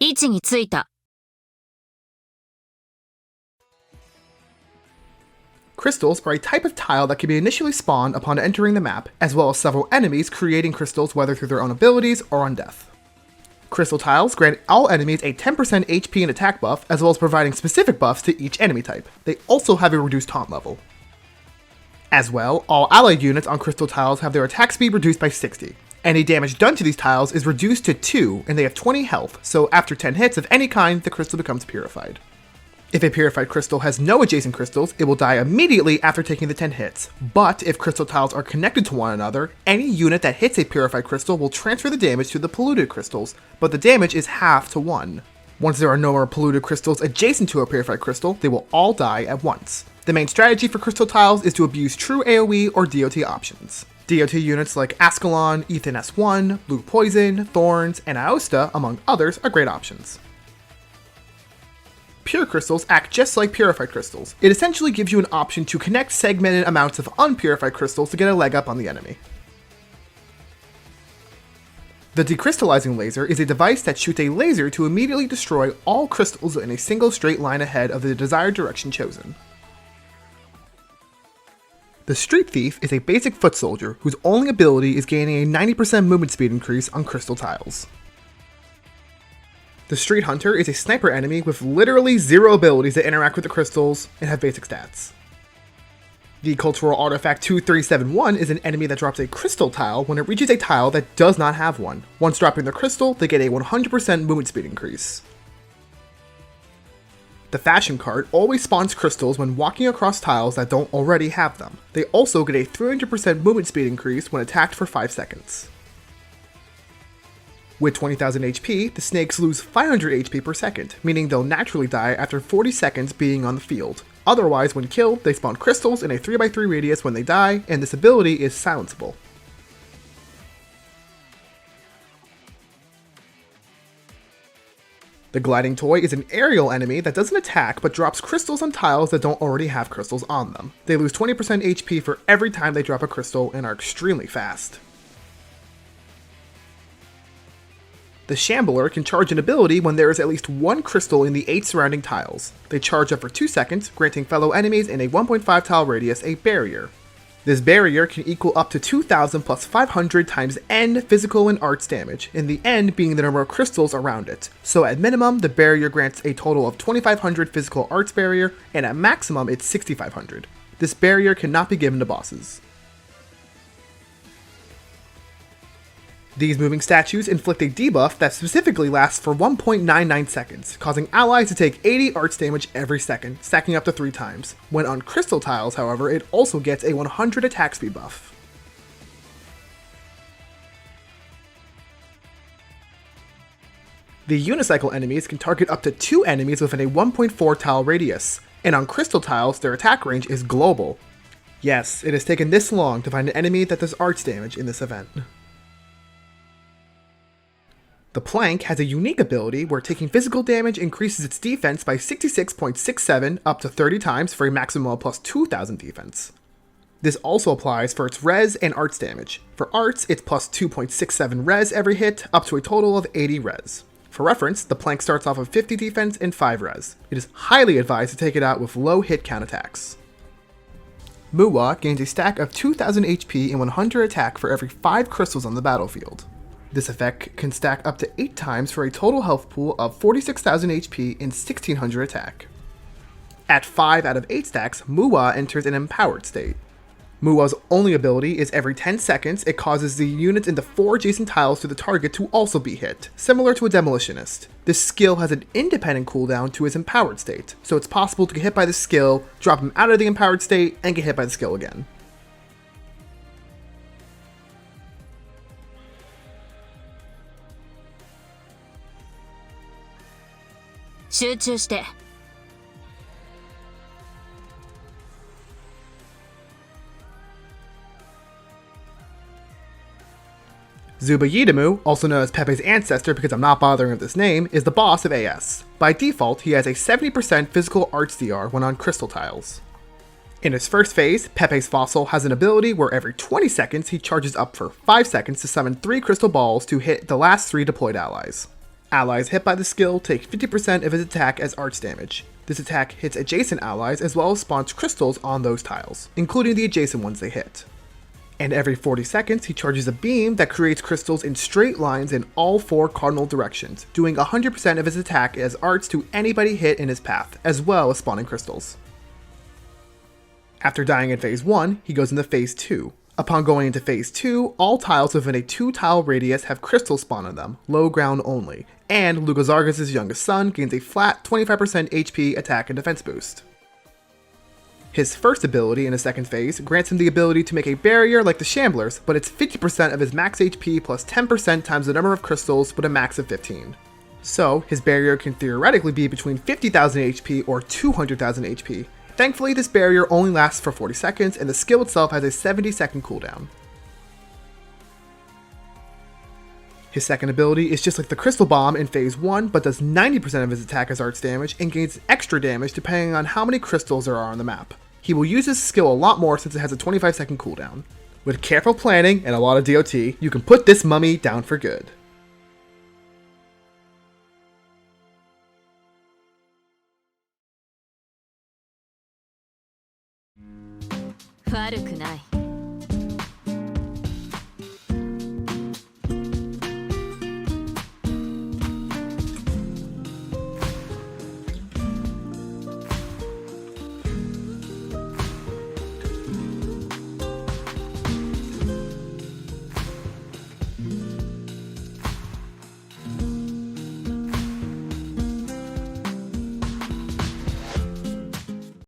位置についた。 Crystals are a type of tile that can be initially spawned upon entering the map, as well as several enemies creating crystals whether through their own abilities or on death. Crystal tiles grant all enemies a 10% HP and attack buff, as well as providing specific buffs to each enemy type. They also have a reduced taunt level. As well, all allied units on crystal tiles have their attack speed reduced by 60. Any damage done to these tiles is reduced to 2, and they have 20 health, so after 10 hits of any kind, the crystal becomes purified. If a purified crystal has no adjacent crystals, it will die immediately after taking the 10 hits. But if crystal tiles are connected to one another, any unit that hits a purified crystal will transfer the damage to the polluted crystals, but the damage is half to 1. Once there are no more polluted crystals adjacent to a purified crystal, they will all die at once. The main strategy for crystal tiles is to abuse true AoE or DOT options. DOT units like Ascalon, Ethan S1, Blue Poison, Thorns, and Aosta, among others, are great options. Pure crystals act just like purified crystals. It essentially gives you an option to connect segmented amounts of unpurified crystals to get a leg up on the enemy. The decrystallizing laser is a device that shoots a laser to immediately destroy all crystals in a single straight line ahead of the desired direction chosen. The Street Thief is a basic foot soldier whose only ability is gaining a 90% movement speed increase on crystal tiles. The Street Hunter is a sniper enemy with literally zero abilities that interact with the crystals and have basic stats. The Cultural Artifact 2371 is an enemy that drops a crystal tile when it reaches a tile that does not have one. Once dropping the crystal, they get a 100% movement speed increase. The Fashion Cart always spawns crystals when walking across tiles that don't already have them. They also get a 300% movement speed increase when attacked for 5 seconds. With 20,000 HP, the snakes lose 500 HP per second, meaning they'll naturally die after 40 seconds being on the field. Otherwise, when killed, they spawn crystals in a 3x3 radius when they die, and this ability is silenceable. The Gliding Toy is an aerial enemy that doesn't attack but drops crystals on tiles that don't already have crystals on them. They lose 20% HP for every time they drop a crystal and are extremely fast. The Shambler can charge an ability when there is at least one crystal in the 8 surrounding tiles. They charge up for 2 seconds, granting fellow enemies in a 1.5 tile radius a barrier. This barrier can equal up to 2,000 plus 500 times N physical and arts damage, and the N being the number of crystals around it. So at minimum, the barrier grants a total of 2,500 physical arts barrier, and at maximum it's 6,500. This barrier cannot be given to bosses. These moving statues inflict a debuff that specifically lasts for 1.99 seconds, causing allies to take 80 arts damage every second, stacking up to 3 times. When on crystal tiles, however, it also gets a 100 attack speed buff. The unicycle enemies can target up to 2 enemies within a 1.4 tile radius, and on crystal tiles, their attack range is global. Yes, it has taken this long to find an enemy that does arts damage in this event. The Plank has a unique ability where taking physical damage increases its defense by 66.67 up to 30 times for a maximum of plus 2,000 defense. This also applies for its res and arts damage. For arts, it's plus 2.67 res every hit, up to a total of 80 res. For reference, the Plank starts off with 50 defense and 5 res. It is highly advised to take it out with low hit count attacks. Muwa gains a stack of 2,000 HP and 100 attack for every 5 crystals on the battlefield. This effect can stack up to 8 times for a total health pool of 46,000 HP and 1,600 attack. At 5 out of 8 stacks, Muwa enters an empowered state. Muwa's only ability is every 10 seconds it causes the units in the 4 adjacent tiles to the target to also be hit, similar to a demolitionist. This skill has an independent cooldown to his empowered state, so it's possible to get hit by the skill, drop him out of the empowered state, and get hit by the skill again. Zuba Yidamu, also known as Pepe's ancestor because I'm not bothering with this name, is the boss of AS. By default, he has a 70% physical arts DR when on crystal tiles. In his first phase, Pepe's Fossil has an ability where every 20 seconds he charges up for 5 seconds to summon 3 crystal balls to hit the last 3 deployed allies. Allies hit by the skill take 50% of his attack as arts damage. This attack hits adjacent allies as well as spawns crystals on those tiles, including the adjacent ones they hit. And every 40 seconds he charges a beam that creates crystals in straight lines in all 4 cardinal directions, doing 100% of his attack as arts to anybody hit in his path, as well as spawning crystals. After dying in phase 1, he goes into phase 2. Upon going into phase 2, all tiles within a 2-tile radius have crystals spawn on them, low ground only, and Lugozargas' youngest son gains a flat 25% HP attack and defense boost. His first ability in his second phase grants him the ability to make a barrier like the Shamblers, but it's 50% of his max HP plus 10% times the number of crystals with a max of 15. So, his barrier can theoretically be between 50,000 HP or 200,000 HP. Thankfully, this barrier only lasts for 40 seconds, and the skill itself has a 70-second cooldown. His second ability is just like the Crystal Bomb in phase 1, but does 90% of his attack as arts damage, and gains extra damage depending on how many crystals there are on the map. He will use this skill a lot more since it has a 25-second cooldown. With careful planning and a lot of DOT, you can put this mummy down for good. Waruk nai.